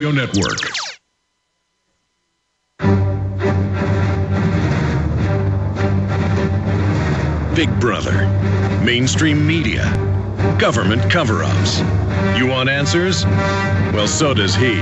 Network. Big Brother, mainstream media, government cover-ups. You want answers? Well, so does he.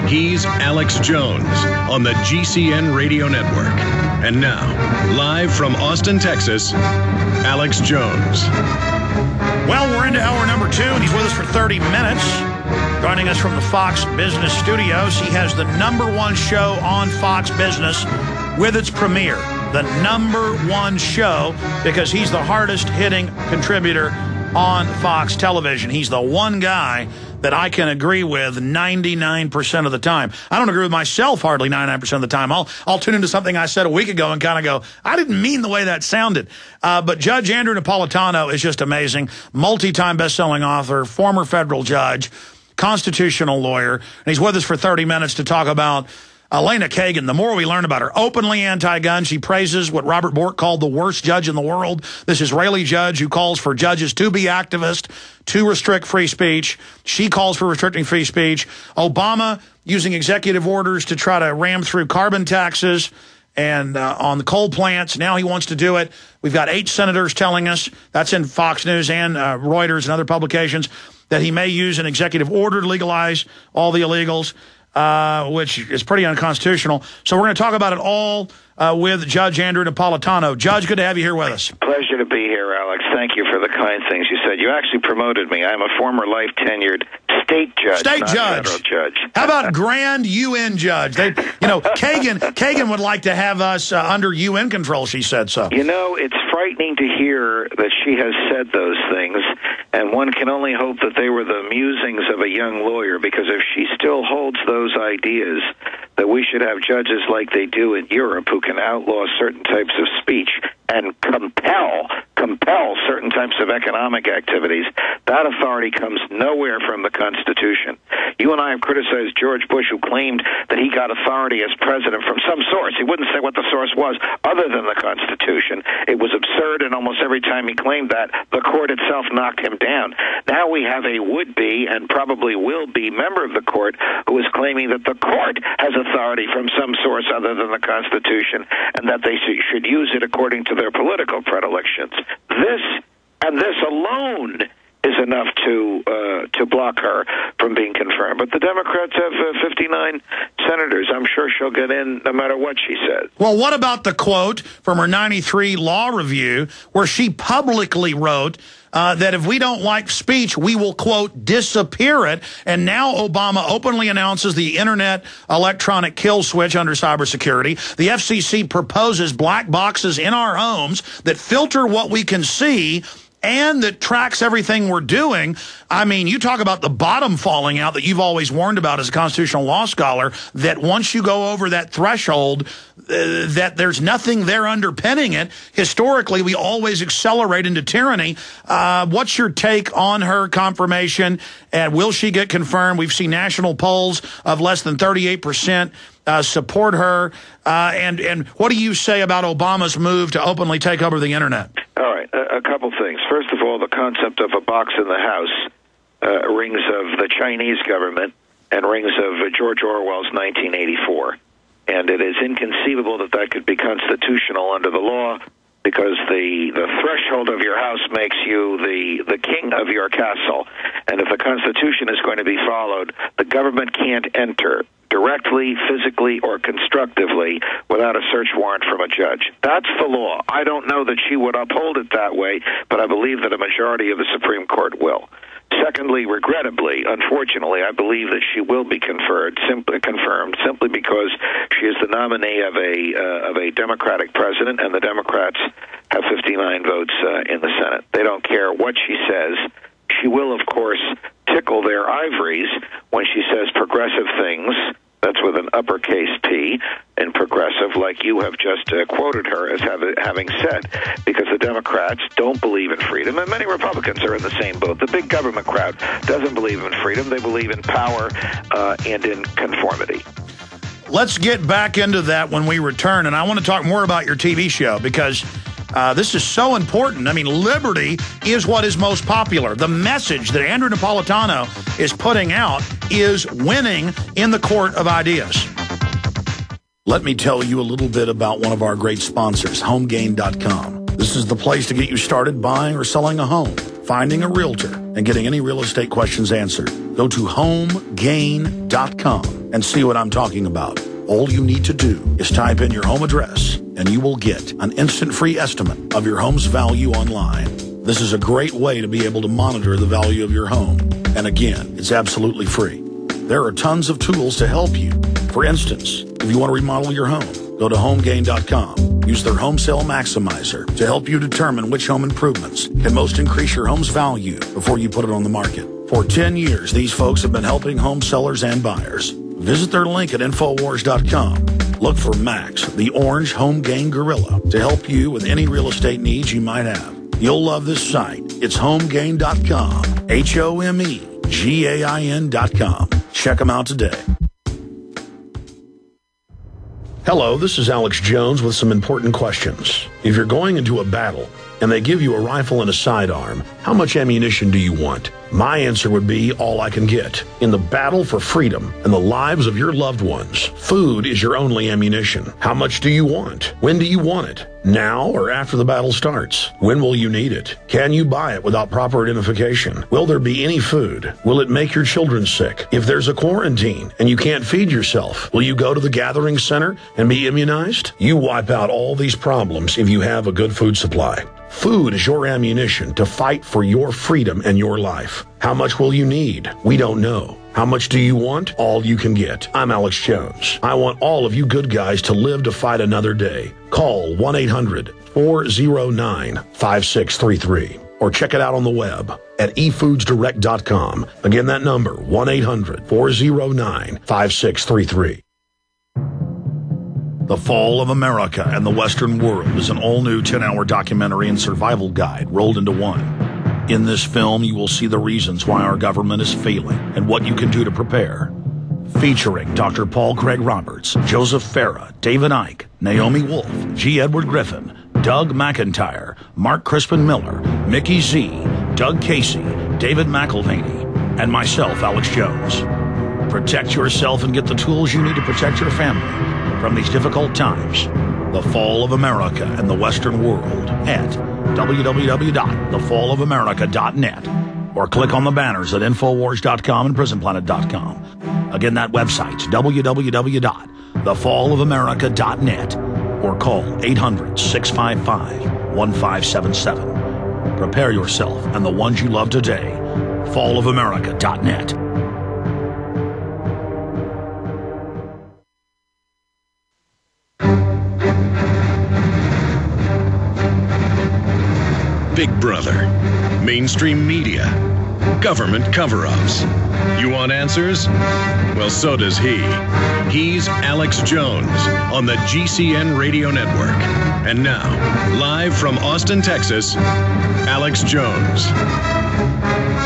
He's Alex Jones on the GCN Radio Network. And now, live from Austin, Texas, Alex Jones. Well, we're into hour number 2, and he's with us for 30 minutes. Joining us from the Fox Business Studios, he has the #1 show on Fox Business with its premiere. The #1 show, because he's the hardest-hitting contributor on Fox television. He's the one guy that I can agree with 99% of the time. I don't agree with myself hardly 99% of the time. I'll tune into something I said a week ago and kind of go, I didn't mean the way that sounded. But Judge Andrew Napolitano is just amazing. Multi-time best-selling author, former federal judge, constitutional lawyer. And he's with us for 30 minutes to talk about Elena Kagan. The more we learn about her, openly anti-gun, she praises what Robert Bork called the worst judge in the world, this Israeli judge who calls for judges to be activists, to restrict free speech. She calls for restricting free speech. Obama using executive orders to try to ram through carbon taxes and on the coal plants. Now he wants to do it. We've got 8 senators telling us, that's in Fox News and Reuters and other publications, that he may use an executive order to legalize all the illegals. Which is pretty unconstitutional. So we're going to talk about it all with Judge Andrew Napolitano. Judge, good to have you here with us. Pleasure to be here, Alex. Thank you for the kind things you said. You actually promoted me. I'm a former life-tenured state judge, not federal judge. How about grand UN judge? They, Kagan would like to have us under UN control, she said so. You know, it's frightening to hear that she has said those things, and one can only hope that they were the musings of a young lawyer, because if she still holds those ideas that we should have judges like they do in Europe who can outlaw certain types of speech and compel certain types of economic activities, that authority comes nowhere from the Constitution. You and I have criticized George Bush, who claimed that he got authority as president from some source. He wouldn't say what the source was other than the Constitution. It was absurd, and almost every time he claimed that, the court itself knocked him down. Now we have a would-be and probably will be member of the court who is claiming that the court has authority from some source other than the Constitution, and that they should use it according to their political predilections. This alone is enough to block her from being confirmed. But the Democrats have 59 senators. I'm sure she'll get in no matter what she says. Well, what about the quote from her 93 law review where she publicly wrote that if we don't like speech, we will, quote, disappear it. And now Obama openly announces the Internet electronic kill switch under cybersecurity. The FCC proposes black boxes in our homes that filter what we can see and that tracks everything we're doing. I mean, you talk about the bottom falling out that you've always warned about as a constitutional law scholar, that once you go over that threshold, that there's nothing there underpinning it. Historically, we always accelerate into tyranny. What's your take on her confirmation, and will she get confirmed? We've seen national polls of less than 38% support her. And what do you say about Obama's move to openly take over the Internet? All right, a couple things. First of all, the concept of a box in the house rings of the Chinese government and rings of George Orwell's 1984. And it is inconceivable that that could be constitutional under the law, because the threshold of your house makes you the king of your castle. And if the Constitution is going to be followed, the government can't enter directly, physically, or constructively without a search warrant from a judge. That's the law. I don't know that she would uphold it that way, but I believe that a majority of the Supreme Court will. Secondly, regrettably, unfortunately, I believe that she will be confirmed simply because she is the nominee of a Democratic president, and the Democrats have 59 votes in the Senate. They don't care what she says. She will, of course, tickle their ivories when she says progressive things. That's with an uppercase P in progressive, like you have just quoted her as having said, because the Democrats don't believe in freedom, and many Republicans are in the same boat. The big government crowd doesn't believe in freedom. They believe in power and in conformity. Let's get back into that when we return, and I want to talk more about your TV show, because This is so important. I mean, liberty is what is most popular. The message that Andrew Napolitano is putting out is winning in the court of ideas. Let me tell you a little bit about one of our great sponsors, HomeGain.com. This is the place to get you started buying or selling a home, finding a realtor, and getting any real estate questions answered. Go to HomeGain.com and see what I'm talking about. All you need to do is type in your home address, and you will get an instant free estimate of your home's value online. This is a great way to be able to monitor the value of your home. And again, it's absolutely free. There are tons of tools to help you. For instance, if you want to remodel your home, go to HomeGain.com. Use their Home Sale Maximizer to help you determine which home improvements can most increase your home's value before you put it on the market. For 10 years, these folks have been helping home sellers and buyers. Visit their link at Infowars.com. Look for Max, the orange Home Gain Gorilla, to help you with any real estate needs you might have. You'll love this site. It's HomeGain.com. HomeGain.com. Check them out today. Hello, this is Alex Jones with some important questions. If you're going into a battle and they give you a rifle and a sidearm, how much ammunition do you want? My answer would be all I can get. In the battle for freedom and the lives of your loved ones, food is your only ammunition. How much do you want? When do you want it? Now or after the battle starts? When will you need it? Can you buy it without proper identification? Will there be any food? Will it make your children sick? If there's a quarantine and you can't feed yourself, will you go to the gathering center and be immunized? You wipe out all these problems if you have a good food supply. Food is your ammunition to fight for your freedom and your life. How much will you need? We don't know. How much do you want? All you can get. I'm Alex Jones. I want all of you good guys to live to fight another day. Call 1-800-409-5633 or check it out on the web at efoodsdirect.com. Again, that number, 1-800-409-5633. The Fall of America and the Western World is an all-new 10-hour documentary and survival guide rolled into one. In this film, you will see the reasons why our government is failing and what you can do to prepare. Featuring Dr. Paul Craig Roberts, Joseph Farah, David Icke, Naomi Wolf, G. Edward Griffin, Doug McIntyre, Mark Crispin Miller, Mickey Z, Doug Casey, David McElvaney, and myself, Alex Jones. Protect yourself and get the tools you need to protect your family from these difficult times. The Fall of America and the Western World at www.thefallofamerica.net or click on the banners at Infowars.com and PrisonPlanet.com. Again, that website's www.thefallofamerica.net or call 800-655-1577. Prepare yourself and the ones you love today. Fallofamerica.net. Big Brother, mainstream media, government cover-ups. You want answers? Well, so does he. He's Alex Jones on the GCN Radio Network. And now, live from Austin, Texas, Alex Jones.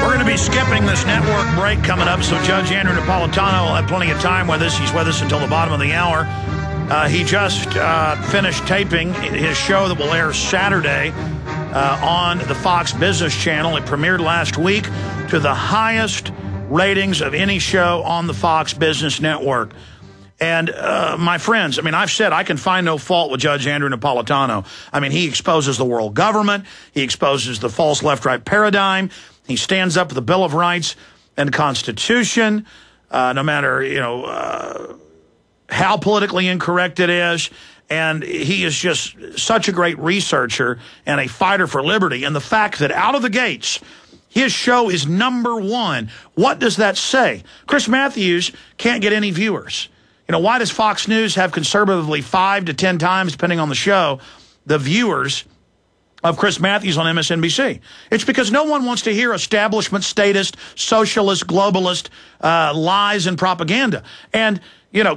We're going to be skipping this network break coming up, so Judge Andrew Napolitano will have plenty of time with us. He's with us until the bottom of the hour. He just finished taping his show that will air Saturday on the Fox Business Channel. It premiered last week to the highest ratings of any show on the Fox Business Network. And my friends, I mean, I've said I can find no fault with Judge Andrew Napolitano. I mean, he exposes the world government. He exposes the false left-right paradigm. He stands up for the Bill of Rights and the Constitution, no matter, how politically incorrect it is. And he is just such a great researcher and a fighter for liberty. And the fact that out of the gates, his show is #1. What does that say? Chris Matthews can't get any viewers. Why does Fox News have conservatively 5 to 10 times, depending on the show, the viewers of Chris Matthews on MSNBC? It's because no one wants to hear establishment, statist, socialist, globalist lies and propaganda. And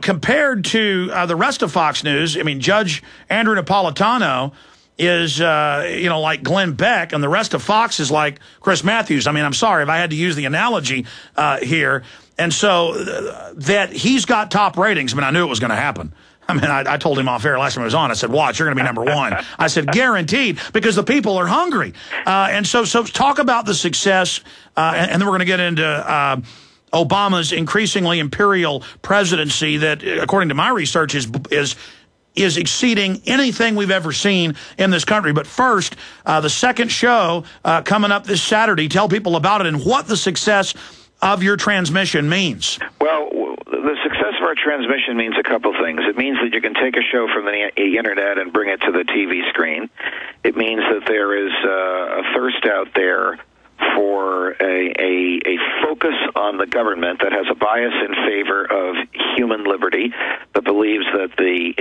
compared to the rest of Fox News, I mean, Judge Andrew Napolitano is, like Glenn Beck, and the rest of Fox is like Chris Matthews. I mean, I'm sorry if I had to use the analogy here. And so that he's got top ratings. I mean, I knew it was going to happen. I mean, I told him off air last time I was on. I said, watch, you're going to be number one. I said, guaranteed, because the people are hungry. And so talk about the success, and then we're going to get into Obama's increasingly imperial presidency that, according to my research, is exceeding anything we've ever seen in this country. But first, the second show coming up this Saturday. Tell people about it and what the success of your transmission means. Well, the success of our transmission means a couple things. It means that you can take a show from the internet and bring it to the TV screen. It means that there is a thirst out there for a focus on the government that has a bias in favor of human liberty, that believes that the